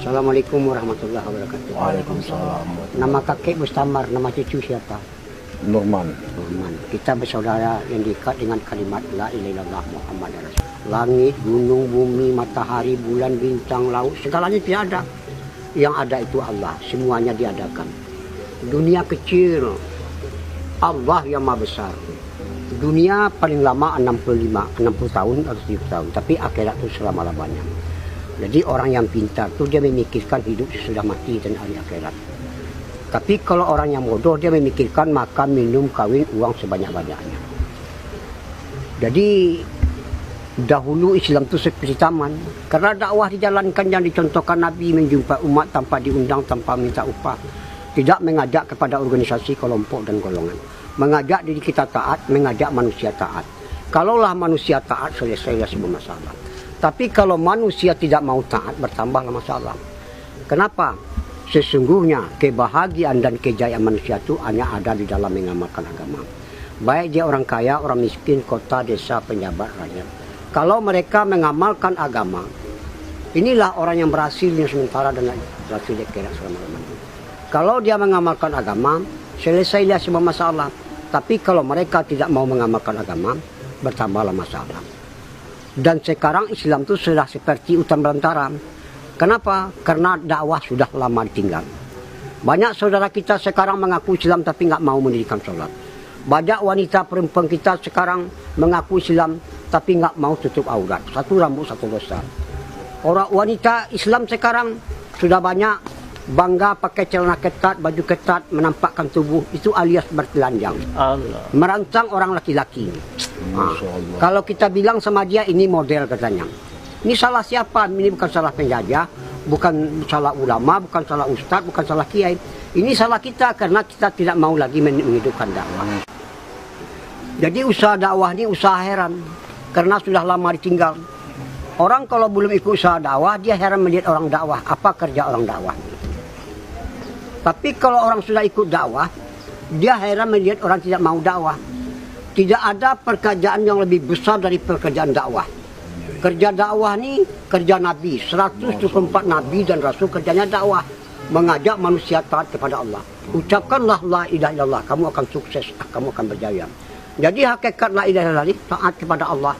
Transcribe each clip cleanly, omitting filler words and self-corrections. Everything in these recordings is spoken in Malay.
Assalamualaikum warahmatullahi wabarakatuh. Waalaikumsalam. Nama kakek Mustamar, nama cucu siapa? Norman. Norman. Kita bersaudara yang diikat dengan kalimat La ilaha illallah Muhammad Rasul. Langit, gunung, bumi, matahari, bulan, bintang, laut, segalanya tidak ada. Yang ada itu Allah, semuanya diadakan. Dunia kecil, Allah yang maha besar. Dunia paling lama 60 tahun atau 70 tahun, tapi akhirat itu selama-lamanya. Jadi orang yang pintar itu dia memikirkan hidup sesudah mati dan hari akhirat. Tapi kalau orang yang bodoh dia memikirkan makan, minum, kawin, uang sebanyak-banyaknya. Jadi dahulu Islam itu seperti taman. Karena dakwah dijalankan yang dicontohkan Nabi menjumpai umat tanpa diundang, tanpa minta upah. Tidak mengajak kepada organisasi, kelompok dan golongan. Mengajak diri kita taat, mengajak manusia taat. Kalaulah manusia taat, selesailah semua masalah. Tapi kalau manusia tidak mau taat, bertambahlah masalah. Kenapa? Sesungguhnya kebahagiaan dan kejayaan manusia itu hanya ada di dalam mengamalkan agama. Baik dia orang kaya, orang miskin, kota, desa, penjabat, rakyat. Kalau mereka mengamalkan agama, inilah orang yang berhasil yang sementara dan berhasil di akhirat selama-lamanya. Kalau dia mengamalkan agama, selesailah semua masalah. Tapi kalau mereka tidak mau mengamalkan agama, bertambahlah masalah. Dan sekarang Islam itu sudah seperti hutan belantara. Kenapa? Karena dakwah sudah lama ditinggal. Banyak saudara kita sekarang mengaku Islam tapi nggak mau mendirikan sholat. Banyak wanita perempuan kita sekarang mengaku Islam tapi nggak mau tutup aurat. Satu rambut, satu dosa. Orang wanita Islam sekarang sudah banyak bangga pakai celana ketat, baju ketat, menampakkan tubuh. Itu alias bertelanjang. Allah. Merancang orang laki-laki. Kalau kita bilang sama dia ini model katanya. Ini salah siapa? Ini bukan salah penjajah, bukan salah ulama, bukan salah ustadz, bukan salah kiai. Ini salah kita karena kita tidak mau lagi menghidupkan dakwah. Jadi usaha dakwah ini usaha heran karena sudah lama ditinggal. Orang kalau belum ikut usaha dakwah, dia heran melihat orang dakwah. Apa kerja orang dakwah? Tapi kalau orang sudah ikut dakwah, dia heran melihat orang tidak mau dakwah. Tidak ada pekerjaan yang lebih besar dari pekerjaan dakwah. Kerja dakwah ini kerja Nabi. 124 Nabi dan Rasul kerjanya dakwah. Mengajak manusia taat kepada Allah. Ucapkanlah la ilaha illallah. Kamu akan sukses, kamu akan berjaya. Jadi hakikat la ilaha illallah taat kepada Allah.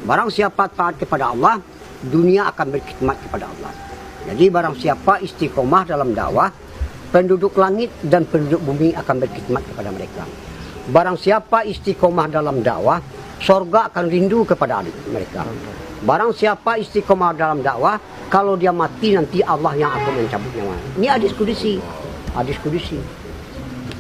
Barang siapa taat kepada Allah, dunia akan berkhidmat kepada Allah. Jadi barang siapa istiqomah dalam dakwah, penduduk langit dan penduduk bumi akan berkhidmat kepada mereka. Barang siapa istiqomah dalam dakwah, sorga akan rindu kepada mereka. Barang siapa istiqomah dalam dakwah, kalau dia mati nanti Allah yang akan mencabut nyawa. Ini hadis kudusi. Hadis kudusi.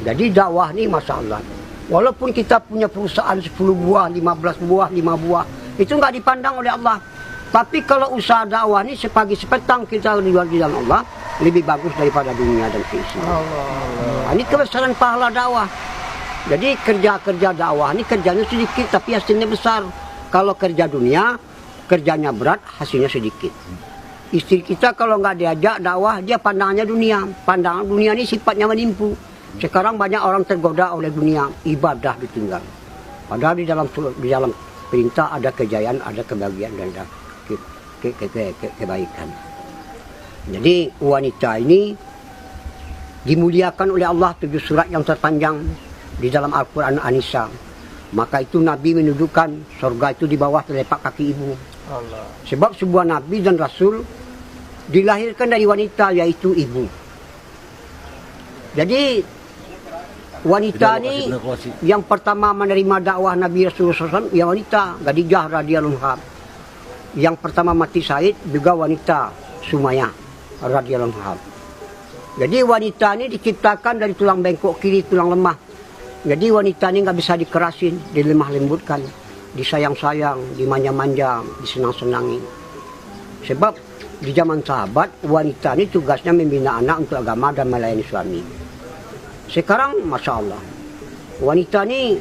Jadi dakwah ini Masya Allah. Walaupun kita punya perusahaan 10 buah, 15 buah, 5 buah, itu nggak dipandang oleh Allah. Tapi kalau usaha dakwah ini sepagi sepetang kita di dalam Allah, lebih bagus daripada dunia dan keisinya. Ini kebesaran pahala dakwah. Jadi kerja-kerja dakwah ini kerjanya sedikit tapi hasilnya besar. Kalau kerja dunia, kerjanya berat, hasilnya sedikit. Istri kita kalau nggak diajak dakwah, dia pandangannya dunia. Pandangan dunia ini sifatnya menipu. Sekarang banyak orang tergoda oleh dunia, ibadah ditinggal. Padahal di dalam perintah ada kejayaan, ada kebahagiaan dan ada kebaikan. Jadi wanita ini dimuliakan oleh Allah 7 surat yang terpanjang di dalam Al-Quran An-Nisa. Maka itu Nabi menunjukkan surga itu di bawah telapak kaki ibu. Allah. Sebab sebuah Nabi dan Rasul dilahirkan dari wanita, yaitu ibu. Jadi wanita ini yang pertama menerima dakwah Nabi Rasulullah SAW, ya wanita Khadijah radhiyallahu anha. Yang pertama mati syahid juga wanita Sumayyah radhiyallahu anha. Jadi wanita ini diciptakan dari tulang bengkok kiri, tulang lemah. Jadi wanita ini nggak bisa dikerasin, dilemah lembutkan, disayang-sayang, dimanja-manja, disenang-senangi. Sebab di zaman sahabat, wanita ini tugasnya membina anak untuk agama dan melayani suami. Sekarang, Masya Allah, wanita ini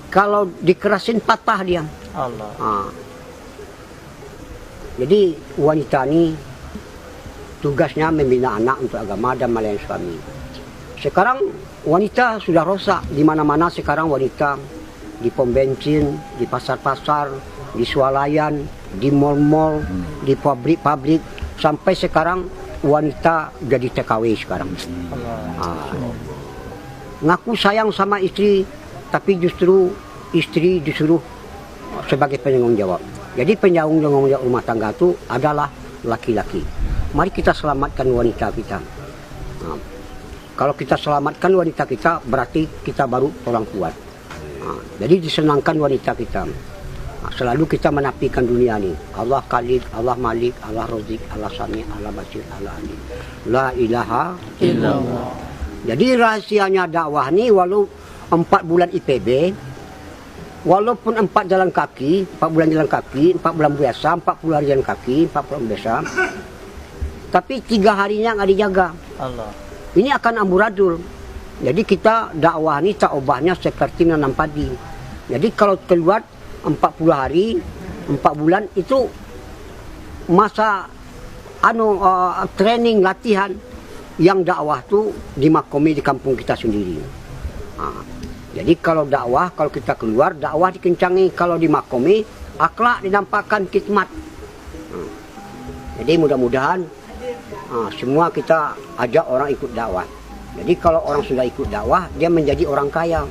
kalau dikerasin patah dia. Allah. Jadi wanita ini tugasnya membina anak untuk agama dan melayani suami. Sekarang wanita sudah rosak di mana-mana. Sekarang wanita di pom bensin, di pasar-pasar, di swalayan, di mal-mal, di pabrik-pabrik, sampai sekarang wanita jadi TKW sekarang. Ngaku sayang sama istri, tapi justru istri disuruh sebagai penanggung jawab. Jadi penanggung jawab rumah tangga itu adalah laki-laki. Mari kita selamatkan wanita kita. Kalau kita selamatkan wanita kita, berarti kita baru orang kuat. Jadi disenangkan wanita kita. Selalu kita menafikan dunia ini. Allah Khalik, Allah Malik, Allah Razik, Allah Sami, Allah Basir, Allah Alim. La ilaha illallah. Jadi rahasianya dakwah ini, walau 4 bulan IPB, walaupun 4 jalan kaki, 4 bulan jalan kaki, 4 bulan biasa, 40 hari jalan kaki, 40 biasa, tapi 3 harinya nggak dijaga. Allah. Ini akan amburadul. Jadi kita dakwah ini tak ubahnya seperti menanam padi. Jadi kalau keluar 40 hari, 4 bulan itu masa training latihan yang dakwah tu dimakomi di kampung kita sendiri. Jadi kalau dakwah, kalau kita keluar dakwah dikencangi, kalau dimakomi akhlak dinampakkan khidmat. Jadi mudah-mudahan semua kita ajak orang ikut dakwah. Jadi kalau orang sudah ikut dakwah, dia menjadi orang kaya.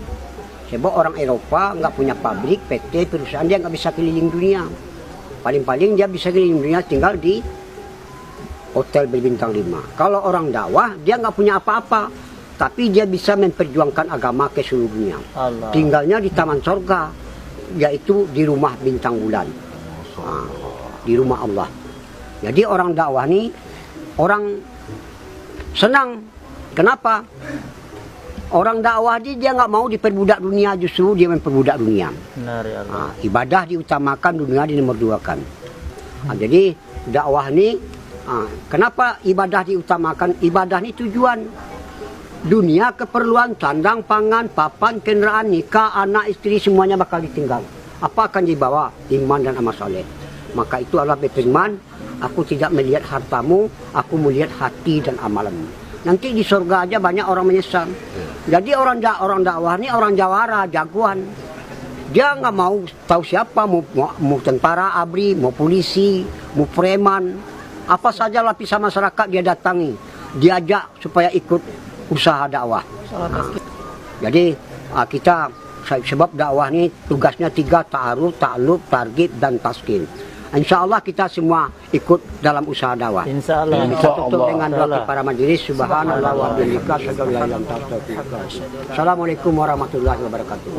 Sebab orang Eropa nggak punya pabrik, PT, perusahaan, dia nggak bisa keliling dunia. Paling-paling dia bisa keliling dunia tinggal di hotel berbintang 5. Kalau orang dakwah, dia nggak punya apa-apa, tapi dia bisa memperjuangkan agama ke seluruh dunia. Allah. Tinggalnya di taman sorga, yaitu di rumah bintang bulan, di rumah Allah. Jadi orang dakwah ini orang senang. Kenapa? Orang dakwah dia nggak mau diperbudak dunia, justru dia memperbudak dunia. Benar, ya Allah. Ibadah diutamakan, dunia di nomor 2-kan. Jadi dakwah ini, kenapa ibadah diutamakan? Ibadah ini tujuan. Dunia keperluan, sandang, pangan, papan, kendaraan, nikah, anak, istri, semuanya bakal ditinggal. Apa akan dibawa? Iman dan amal saleh. Maka itu Allah berfirman, aku tidak melihat hartamu, aku melihat hati dan amalanmu. Nanti di surga aja banyak orang menyesal. Jadi orang dakwah ini orang jawara, jagoan. Dia nggak mau tahu siapa, mau tentara, ABRI, mau polisi, mau preman, apa saja lapisan masyarakat dia datangi, diajak supaya ikut usaha dakwah. Jadi kita, sebab dakwah ini tugasnya 3, ta'aruf, ta'aluf, targhib, dan taskin. Insya Allah kita semua ikut dalam usaha dakwah. Insya Allah. Kita tutup dengan doa para majelis. Subhanallah wa bihamdihi. Assalamualaikum warahmatullahi wabarakatuh.